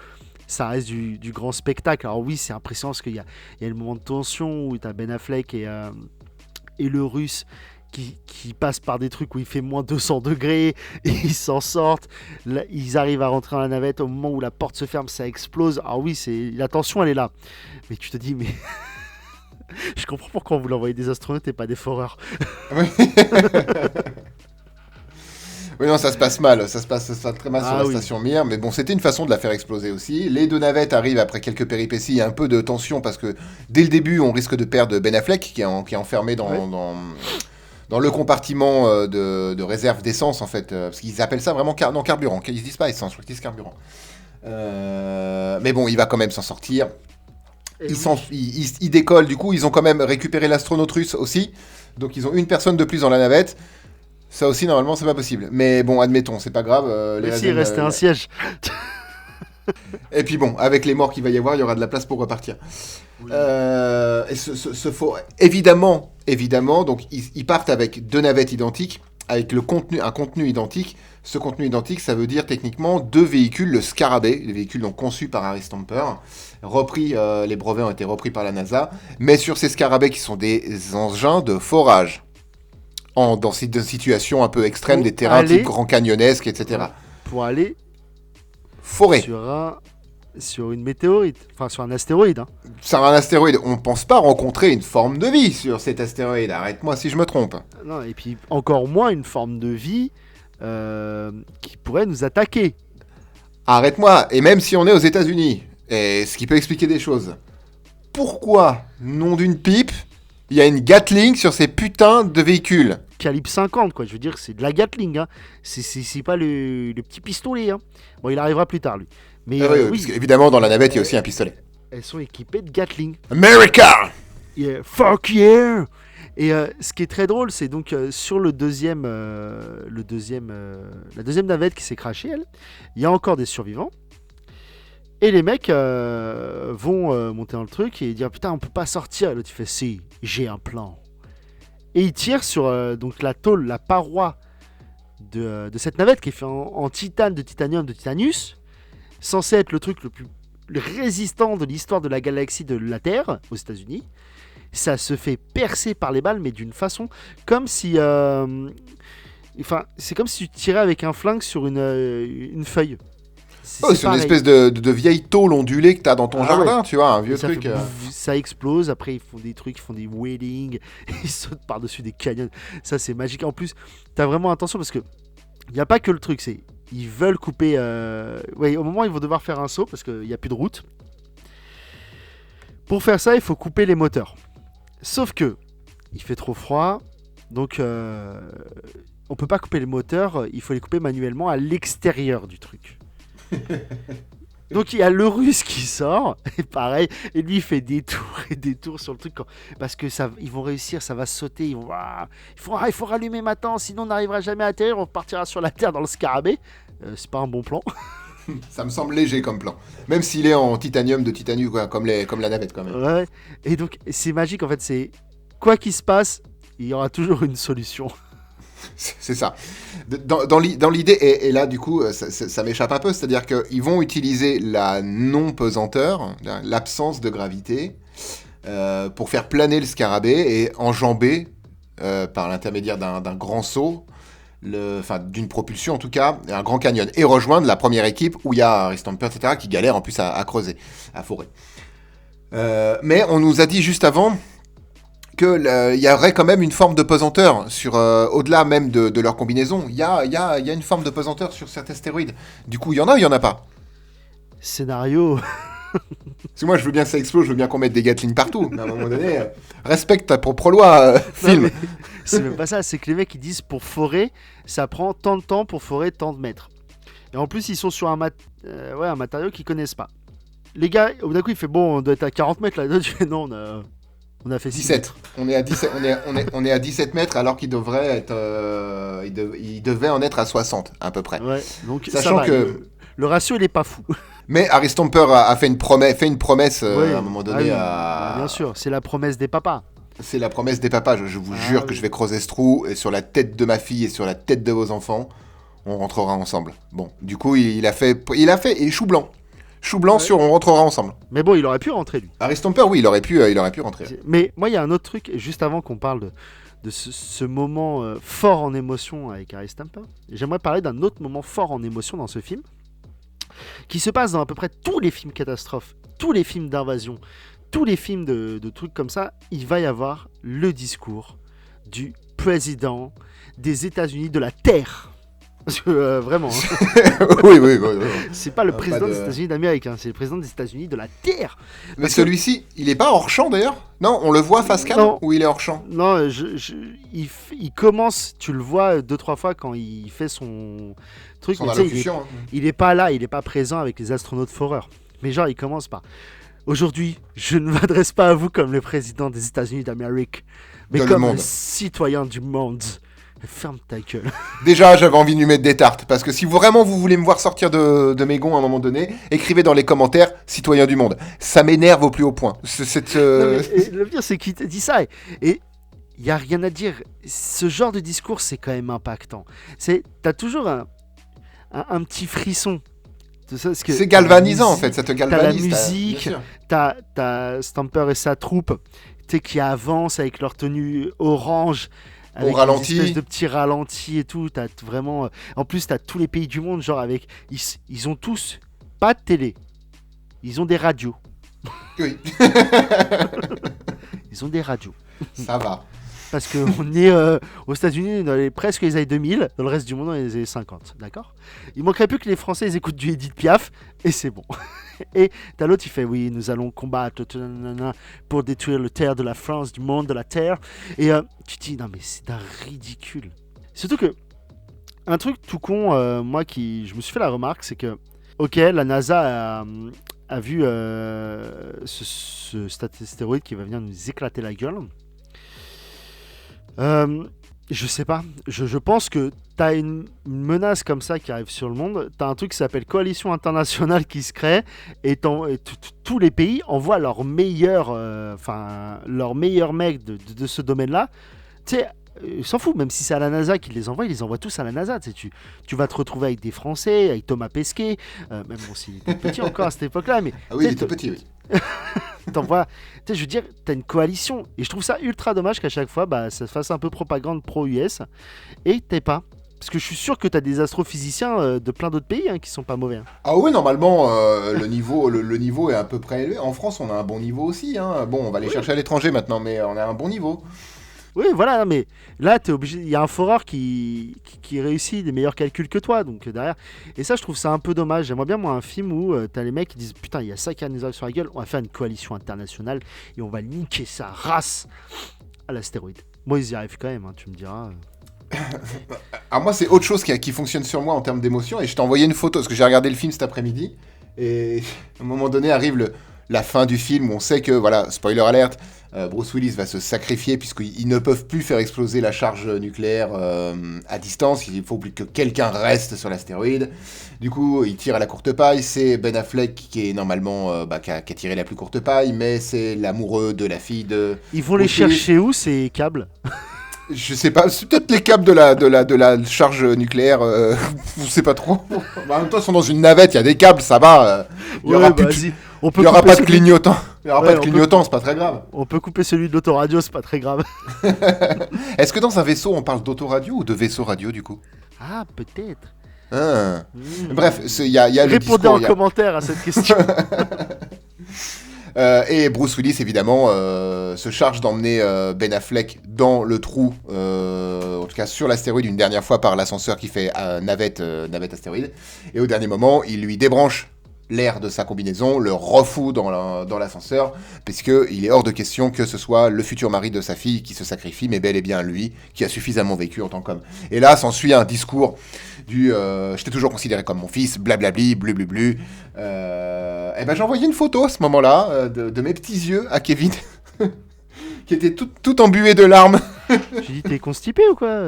ça reste du grand spectacle. Alors oui, c'est impressionnant parce qu'il y a le moment de tension où tu as Ben Affleck et le Russe qui passent par des trucs où il fait moins 200 degrés et ils s'en sortent. Là, ils arrivent à rentrer dans la navette au moment où la porte se ferme, ça explose. Alors oui, la tension, elle est là. Mais tu te dis, mais... Je comprends pourquoi on voulait envoyer des astronautes et pas des foreurs. Oui. Oui, non, ça se passe mal. Ça se passe très mal sur Ah la oui. station Mir. Mais bon, c'était une façon de la faire exploser aussi. Les deux navettes arrivent après quelques péripéties. Il y a un peu de tension parce que dès le début, on risque de perdre Ben Affleck qui est enfermé Ouais. dans le compartiment de réserve d'essence, en fait. Parce qu'ils appellent ça vraiment carburant. Ils disent pas essence, je crois qu'ils disent carburant. Mais bon, il va quand même s'en sortir. Et Ils décollent, du coup, ils ont quand même récupéré l'astronaute russe aussi. Donc ils ont une personne de plus dans la navette. Ça aussi, normalement, c'est pas possible. Mais bon, admettons, c'est pas grave. Mais si, il restait un siège. Et puis bon, avec les morts qu'il va y avoir, il y aura de la place pour repartir. Oui. Et évidemment, donc ils partent avec deux navettes identiques, avec un contenu identique. Ce contenu identique, ça veut dire techniquement deux véhicules, le Scarabée, les véhicules donc conçus par Harry Stamper, les brevets ont été repris par la NASA, mais sur ces Scarabées qui sont des engins de forage, dans des situations un peu extrêmes, Pour des terrains aller- type Grand Canyonesque, etc. Pour aller Forêt. sur une météorite. Enfin, sur un astéroïde. Hein. Sur un astéroïde, on ne pense pas rencontrer une forme de vie sur cet astéroïde. Arrête-moi si je me trompe. Non, et puis, encore moins une forme de vie qui pourrait nous attaquer. Arrête-moi. Et même si on est aux États-Unis, et ce qui peut expliquer des choses. Pourquoi, nom d'une pipe, il y a une Gatling sur ces putains de véhicules? Calibre 50, quoi. Je veux dire, c'est de la Gatling. Hein. C'est pas le petit pistolet. Hein. Bon, il arrivera plus tard, lui. Mais Ah oui, oui, parce qu'évidemment, dans la navette, il y a aussi un pistolet. elles sont équipées de Gatling. America! Yeah, fuck yeah! Et ce qui est très drôle, c'est donc sur la deuxième navette qui s'est crashée, il y a encore des survivants. Et les mecs vont monter dans le truc et dire putain, on peut pas sortir. Et l'autre il fait si, j'ai un plan. Et il tire sur donc la tôle, la paroi de cette navette qui est faite en titane, de titanium, de titanus, censé être le truc le plus résistant de l'histoire de la galaxie de la Terre aux États-Unis. Ça se fait percer par les balles, mais d'une façon comme si, enfin, c'est comme si tu tirais avec un flingue sur une feuille. Oh, c'est une pareil. espèce de vieille tôle ondulée que t'as dans ton Ah jardin, tu vois, un Et vieux ça truc. fait bouf, ça explose, après ils font des trucs, ils font des wheelings, ils sautent par-dessus des canyons. Ça c'est magique. En plus, t'as vraiment attention parce que il n'y a pas que le truc, c'est ils veulent couper. Ouais, au moment où ils vont devoir faire un saut parce qu'il n'y a plus de route. Pour faire ça, il faut couper les moteurs. Sauf que il fait trop froid, donc on peut pas couper les moteurs, il faut les couper manuellement à l'extérieur du truc. Donc il y a le russe qui sort, et pareil, et lui il fait des tours et des tours sur le truc, parce que ils vont réussir, ça va sauter, il faut rallumer maintenant, sinon on n'arrivera jamais à atterrir, on partira sur la Terre dans le Scarabée. C'est pas un bon plan. Ça me semble léger comme plan. Même s'il est en titanium de titanium, quoi, comme la navette quand même. Ouais. Et donc c'est magique en fait, c'est quoi qu'il se passe, il y aura toujours une solution. C'est ça. Dans l'idée, et là du coup, ça m'échappe un peu, c'est-à-dire qu'ils vont utiliser la non-pesanteur, l'absence de gravité, pour faire planer le scarabée et enjamber, par l'intermédiaire d'un grand saut, d'une propulsion en tout cas, un Grand Canyon, et rejoindre la première équipe où il y a Harry Stamper, etc., qui galère en plus à creuser, à forer. Mais on nous a dit juste avant qu'il y aurait quand même une forme de pesanteur sur, au-delà même de leur combinaison. Il y a une forme de pesanteur sur certains stéroïdes. Du coup, il y en a ou il y en a pas? Scénario. Parce que moi, je veux bien que ça explose, je veux bien qu'on mette des Gatling partout. Mais à un moment donné, respecte ta propre loi, film. Non, mais c'est même pas ça, c'est que les mecs ils disent pour forer, ça prend tant de temps pour forer tant de mètres. Et en plus, ils sont sur un matériau qu'ils connaissent pas. Les gars, au bout d'un coup, il fait bon, on doit être à 40 mètres là. Tu fais non, on a fait 17. On est à 17, on est à 17 mètres alors qu'il devrait être, il devait en être à 60 à peu près. Ouais, donc Sachant ça va, que le ratio il est pas fou. mais Harry Stamper a fait une promesse Ouais. à un moment donné. Bien sûr, c'est la promesse des papas. C'est la promesse des papas. Je vous jure que je vais creuser ce trou et sur la tête de ma fille et sur la tête de vos enfants, on rentrera ensemble. Bon, du coup, il a fait et chou blanc. Chou blanc sur on rentrera ensemble. Mais bon, il aurait pu rentrer lui. Harry Stamper, oui, il aurait pu rentrer. Mais moi, il y a un autre truc, juste avant qu'on parle de ce moment fort en émotion avec Harry Stamper, j'aimerais parler d'un autre moment fort en émotion dans ce film, qui se passe dans à peu près tous les films catastrophes, tous les films d'invasion, tous les films de trucs comme ça. Il va y avoir le discours du président des États-Unis de la Terre. Parce que vraiment, hein, oui. c'est pas le Pas président de- des États-Unis d'Amérique, hein, c'est le président des États-Unis de la Terre. Mais Parce que- celui-ci, il est pas hors champ d'ailleurs? Non, on le voit face cam Non. ou il est hors champ? Non, il commence, tu le vois 2-3 fois quand il fait son truc, Son mais tu sais, allocution. il est pas là, il est pas présent avec les astronautes foreurs. Mais genre, il commence par aujourd'hui, je ne m'adresse pas à vous comme le président des États-Unis d'Amérique, mais Dans le comme un monde. citoyen du monde. Ferme ta gueule. Déjà, j'avais envie de lui mettre des tartes, parce que si vraiment vous voulez me voir sortir de mes gonds à un moment donné, écrivez dans les commentaires « Citoyen du monde ». Ça m'énerve au plus haut point. Non, mais, et le pire, c'est qu'il te dit ça. Et il n'y a rien à dire. Ce genre de discours, c'est quand même impactant. T'as toujours un petit frisson. C'est galvanisant, en fait, ça te galvanise. T'as la musique, t'as Stamper et sa troupe qui avancent avec leur tenue orange. Avec ralenti. une espèce de petits ralentis et tout. T'as vraiment... En plus, t'as tous les pays du monde, genre avec... Ils ont tous pas de télé. Ils ont des radios. Oui, Ils ont des radios. ça va. Parce qu'on est aux États-Unis dans presque les années 2000, dans le reste du monde dans les années 50, d'accord? Il manquerait plus que les Français ils écoutent du Edith Piaf, et c'est bon. Et t'as l'autre, il fait oui, nous allons combattre pour détruire le terre de la France, du monde, de la terre. Et tu te dis, non mais c'est d'un ridicule. Surtout que, un truc tout con, je me suis fait la remarque, c'est que, ok, la NASA a vu ce stéroïde qui va venir nous éclater la gueule. Je sais pas. Je pense que t'as une menace comme ça qui arrive sur le monde. T'as un truc qui s'appelle coalition internationale qui se crée et tous les pays envoient leurs meilleurs mecs de ce domaine-là. Tu sais, ils s'en foutent. Même si c'est à la NASA qui les envoie, ils les envoient tous à la NASA. Tu vas te retrouver avec des Français, avec Thomas Pesquet. Même bon, s'il était petit encore à cette époque-là, mais Ah oui, il était petit, oui. t'envoies, je veux dire, t'as une coalition et je trouve ça ultra dommage qu'à chaque fois ça fasse un peu propagande pro-US et t'es pas. Parce que je suis sûr que t'as des astrophysiciens de plein d'autres pays qui sont pas mauvais. Hein. Ah oui, normalement, le niveau est à peu près élevé. En France, on a un bon niveau aussi. Hein. Bon, on va aller chercher à l'étranger maintenant, mais on a un bon niveau. Oui, voilà, mais là, t'es obligé. Il y a un foreur qui réussit des meilleurs calculs que toi, donc derrière. Et ça, je trouve ça un peu dommage. J'aimerais bien, moi, un film où t'as les mecs qui disent putain, il y a ça qui nous arrive sur la gueule, on va faire une coalition internationale et on va niquer sa race à l'astéroïde. Moi, ils y arrivent quand même, hein, tu me diras. Alors moi, c'est autre chose qui fonctionne sur moi en termes d'émotion. Et je t'ai envoyé une photo, parce que j'ai regardé le film cet après-midi. Et à un moment donné, arrive la fin du film où on sait que, voilà, spoiler alert, Bruce Willis va se sacrifier puisqu'ils ne peuvent plus faire exploser la charge nucléaire à distance. Il faut que quelqu'un reste sur l'astéroïde. Du coup, il tire à la courte paille. C'est Ben Affleck qui est normalement qui a tiré la plus courte paille, mais c'est l'amoureux de la fille de... Ils vont les Bruce Willis. chercher où, ces câbles? Je sais pas, c'est peut-être les câbles de la charge nucléaire, je sais pas trop. En même temps, ils sont dans une navette, il y a des câbles, ça va. Il y aura, Ouais, plus bah, de- vas-y. On peut il y aura couper pas de celui- clignotant. Il n'y aura Ouais, pas de on peut- clignotant, c'est pas très grave. On peut couper celui de l'autoradio, c'est pas très grave. Est-ce que dans un vaisseau, on parle d'autoradio ou de vaisseau radio, du coup? Ah, peut-être. Ah. Hmm. Bref, il y a le Répondez discours. en commentaire à cette question. Et Bruce Willis, évidemment, se charge d'emmener Ben Affleck dans le trou, en tout cas sur l'astéroïde, une dernière fois par l'ascenseur qui fait navette astéroïde. Et au dernier moment, il lui débranche l'air de sa combinaison, le refout dans l'ascenseur, puisqu'il est hors de question que ce soit le futur mari de sa fille qui se sacrifie, mais bel et bien lui, qui a suffisamment vécu en tant qu'homme. Et là, s'ensuit un discours du je t'ai toujours considéré comme mon fils, blablabli, blublu. Et ben j'ai envoyé une photo à ce moment-là de mes petits yeux à Kevin, qui était tout embué de larmes, J'ai dit, t'es constipé ou quoi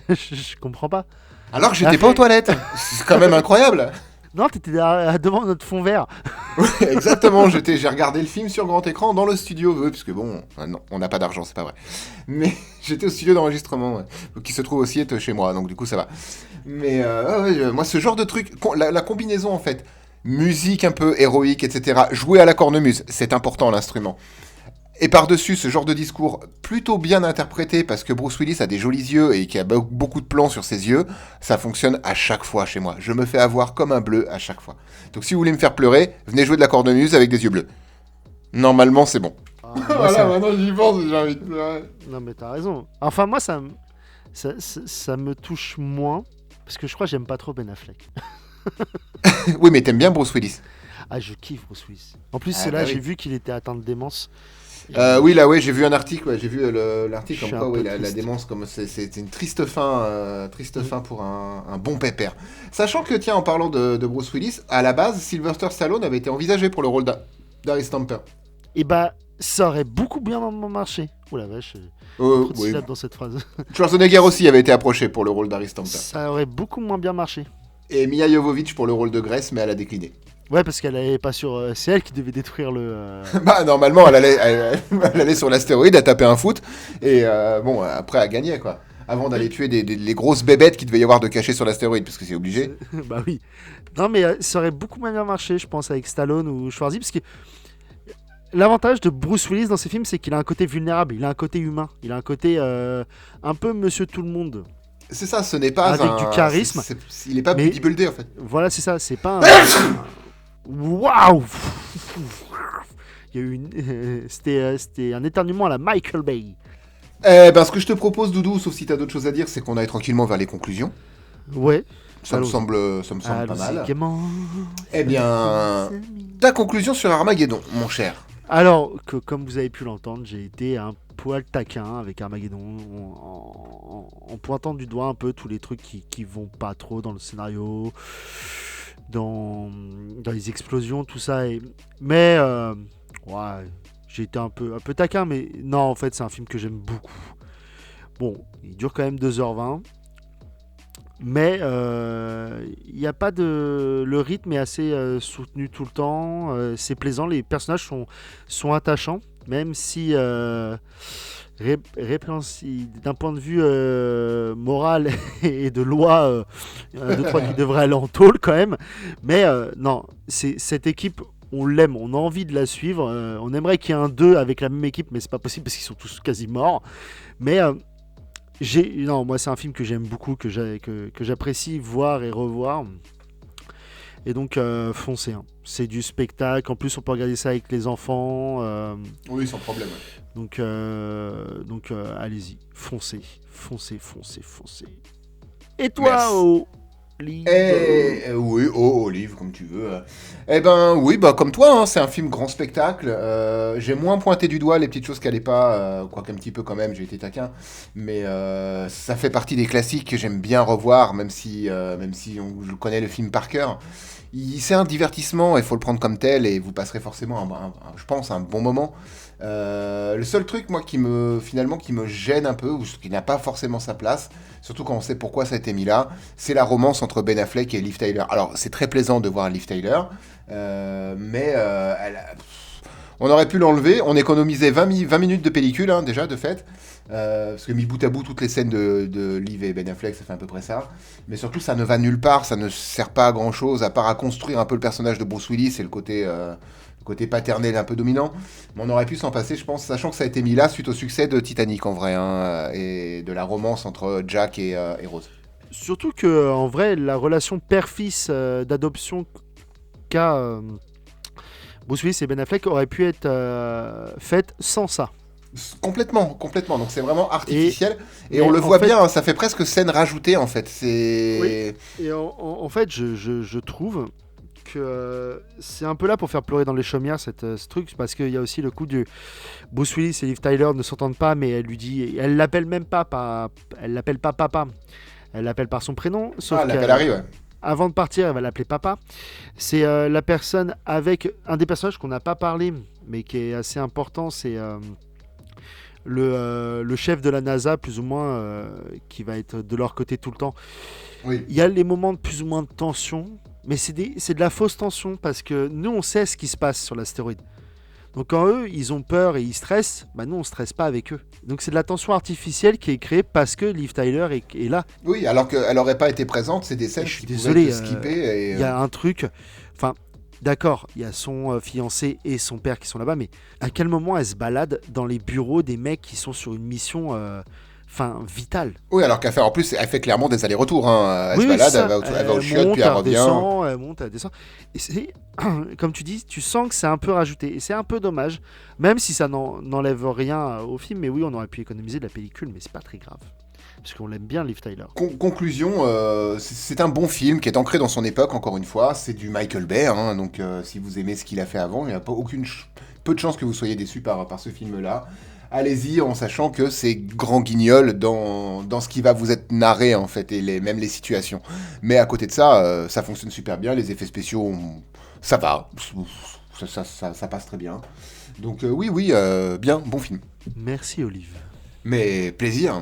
je comprends pas. alors que j'étais pas aux toilettes. C'est quand même incroyable. Non, t'étais devant notre fond vert. Exactement, j'ai regardé le film sur grand écran dans le studio, puisque bon, non, on n'a pas d'argent, c'est pas vrai. Mais j'étais au studio d'enregistrement, ouais, qui se trouve aussi être chez moi, donc du coup ça va. Mais moi, ce genre de truc, la combinaison en fait, musique un peu héroïque, etc., jouer à la cornemuse, c'est important l'instrument. Et par-dessus, ce genre de discours plutôt bien interprété, parce que Bruce Willis a des jolis yeux et qu'il y a beaucoup de plans sur ses yeux, ça fonctionne à chaque fois chez moi. Je me fais avoir comme un bleu à chaque fois. Donc si vous voulez me faire pleurer, venez jouer de la cornemuse avec des yeux bleus. Normalement, c'est bon. Ah, moi, maintenant j'y pense, j'ai envie de pleurer. Non, mais t'as raison. Enfin, moi, ça me touche moins. Parce que je crois que j'aime pas trop Ben Affleck. Oui, mais t'aimes bien Bruce Willis. Ah, je kiffe Bruce Willis. En plus, Ah, c'est bah là, oui. j'ai vu qu'il était atteint de démence. Oui, là, ouais, j'ai vu un article, ouais, j'ai vu l'article Je suis comme quoi, un ouais, peu la triste. démence, comme c'est une triste fin pour un bon pépère. Sachant que, tiens, en parlant de Bruce Willis, à la base, Sylvester Stallone avait été envisagé pour le rôle d'Harry Stamper. Et bah, ça aurait beaucoup bien marché. Oh la vache, trop de Oui. syllabes dans cette phrase. Schwarzenegger aussi avait été approché pour le rôle d'Harry Stamper. Ça aurait beaucoup moins bien marché. Et Mia Jovovich pour le rôle de Grace, mais elle a décliné. Ouais, parce qu'elle allait pas sur. C'est elle qui devait détruire le. Bah, normalement, elle allait sur l'astéroïde, elle tapait un foot, et bon, après, elle gagnait, quoi. Avant d'aller tuer les grosses bébêtes qu'il devait y avoir de cachées sur l'astéroïde, parce que c'est obligé. Bah oui. Non, mais ça aurait beaucoup moins bien marché, je pense, avec Stallone ou Schwarzy, parce que l'avantage de Bruce Willis dans ses films, c'est qu'il a un côté vulnérable, il a un côté humain, il a un côté un peu Monsieur Tout le Monde. C'est ça, ce n'est pas Avec du charisme. Il est pas Mais- bodybuildé, en fait. Voilà, c'est ça, c'est pas un. Waouh. Il y a eu c'était un éternuement à la Michael Bay. Eh ben, ce que je te propose, Doudou, sauf si t'as d'autres choses à dire, c'est qu'on aille tranquillement vers les conclusions. Ouais. Ça me Allons-y. semble pas mal. Gaiement. Eh bien, ta conclusion sur Armageddon, mon cher. Alors, comme vous avez pu l'entendre, j'ai été un poil taquin avec Armageddon en pointant du doigt un peu tous les trucs qui vont pas trop dans le scénario, dans les explosions, tout ça. Mais, ouais, j'ai été un peu taquin, mais non, en fait, c'est un film que j'aime beaucoup. Bon, il dure quand même 2h20. Mais il n'y a pas de. Le rythme est assez soutenu tout le temps. C'est plaisant. Les personnages sont attachants. Même si. D'un point de vue moral et de loi, il y en a deux, trois qui devraient aller en tôle quand même. Mais non, cette équipe, on l'aime. On a envie de la suivre. On aimerait qu'il y ait un 2 avec la même équipe, mais c'est pas possible parce qu'ils sont tous quasi morts. Mais. Non, moi c'est un film que j'aime beaucoup, que j'apprécie voir et revoir. Et donc foncez, hein. C'est du spectacle. En plus on peut regarder ça avec les enfants. Oui, sans problème. Donc allez-y, foncez. Et toi, Merci. Oli Oui, Olive, comme tu veux. Eh ben, oui, bah comme toi, hein, c'est un film grand spectacle. J'ai moins pointé du doigt les petites choses qui allaient pas, quoique un petit peu quand même, j'ai été taquin. Mais ça fait partie des classiques que j'aime bien revoir, même si je connais le film par cœur. C'est un divertissement, il faut le prendre comme tel, et vous passerez forcément, je pense, un bon moment. Le seul truc, moi, qui me gêne un peu, ou qui n'a pas forcément sa place, surtout quand on sait pourquoi ça a été mis là, c'est la romance entre Ben Affleck et Liv Tyler. Alors, c'est très plaisant de voir Liv Tyler, mais on aurait pu l'enlever. On économisait 20 minutes de pellicule, hein, déjà, de fait. Parce que mis bout à bout, toutes les scènes de Liv et Ben Affleck, ça fait à peu près ça. Mais surtout, ça ne va nulle part, ça ne sert pas à grand chose, à part à construire un peu le personnage de Bruce Willis et le côté côté paternel un peu dominant. Mais on aurait pu s'en passer, je pense, sachant que ça a été mis là suite au succès de Titanic en vrai, hein, et de la romance entre Jack et Rose. Surtout que en vrai, la relation père-fils d'adoption qu'a Bruce Willis et Ben Affleck aurait pu être faite sans ça. Complètement. Donc c'est vraiment artificiel. Et mais on le en voit fait- bien, hein, ça fait presque scène rajoutée en fait. C'est. Oui. Et en fait, je trouve que c'est un peu là pour faire pleurer dans les chaumières ce truc, parce qu'il y a aussi le coup du Bruce Willis et Liv Tyler ne s'entendent pas, mais elle lui dit, elle l'appelle même pas, elle l'appelle pas papa, elle l'appelle par son prénom, sauf Ah, l'appel arrive, ouais. avant de partir, elle va l'appeler papa. C'est la personne avec un des personnages qu'on n'a pas parlé, mais qui est assez important, c'est le chef de la NASA, plus ou moins, qui va être de leur côté tout le temps. Oui. Il y a les moments de plus ou moins de tension, mais c'est de la fausse tension, parce que nous, on sait ce qui se passe sur l'astéroïde. Donc quand eux, ils ont peur et ils stressent, bah nous, on ne stresse pas avec eux. Donc c'est de la tension artificielle qui est créée parce que Liv Tyler est là. Oui, alors qu'elle n'aurait pas été présente, c'est des scènes Je suis qui désolé, pouvaient être skippées. Et, Il y a un truc... Enfin, d'accord, il y a son fiancé et son père qui sont là-bas, mais à quel moment elle se balade dans les bureaux des mecs qui sont sur une mission vitale? Oui, alors qu'elle fait en plus, elle fait clairement des allers-retours. Hein. Elle Oui, se oui, balade, c'est ça. elle va au chiottes, puis elle revient. Elle monte, elle descend. Et c'est, comme tu dis, tu sens que c'est un peu rajouté. Et c'est un peu dommage, même si ça n'enlève rien au film. Mais oui, on aurait pu économiser de la pellicule, mais c'est pas très grave. Parce qu'on l'aime bien, Liv Tyler. Conclusion, c'est un bon film qui est ancré dans son époque, encore une fois. C'est du Michael Bay, hein, donc si vous aimez ce qu'il a fait avant, il n'y a pas peu de chances que vous soyez déçus par ce film-là. Allez-y en sachant que c'est grand guignol dans ce qui va vous être narré, en fait, et même les situations. Mais à côté de ça, ça fonctionne super bien. Les effets spéciaux, ça va. Ça passe très bien. Donc oui, bien, bon film. Merci, Olive. Mais plaisir.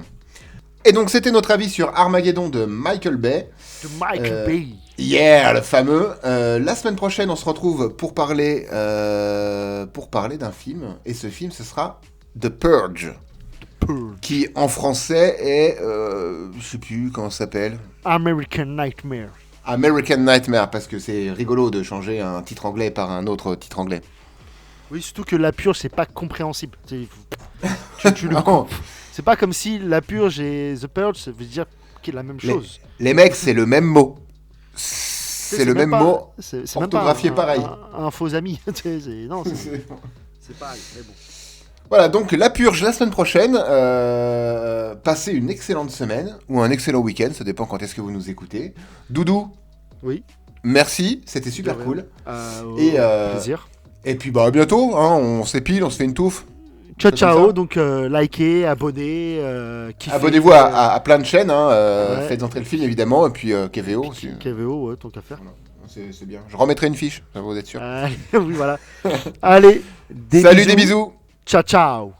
Et donc c'était notre avis sur Armageddon de Michael Bay. De Michael Bay. Yeah, le fameux. La semaine prochaine, on se retrouve pour parler d'un film. Et ce film, ce sera The Purge. Qui en français est... je sais plus comment ça s'appelle. American Nightmare. American Nightmare, parce que c'est rigolo de changer un titre anglais par un autre titre anglais. Oui, surtout que la purge, c'est pas compréhensible. Tu le Non. C'est pas comme si la purge et The Purge, ça veut dire qu'il y a la même chose. Les mecs, c'est le même mot. C'est le même mot, c'est orthographié même pas pareil. un faux ami. Non, c'est pareil, mais bon. Voilà, donc la purge la semaine prochaine. Passez une excellente semaine ou un excellent week-end, ça dépend quand est-ce que vous nous écoutez. Doudou, Oui. merci, c'était super cool. Et Et, plaisir. Et puis bah à bientôt, hein, on s'épile, on se fait une touffe. Ciao, comme ciao. ça. Donc, likez, abonnez, kiffez. Abonnez-vous à plein de chaînes, hein, Ouais. faites entrer le film évidemment, et puis KVO aussi. KVO, ouais, tant qu'à faire. Voilà. C'est bien. Je remettrai une fiche, ça vous êtes sûr. Oui, voilà. Allez, Salut, des bisous. Ciao, ciao.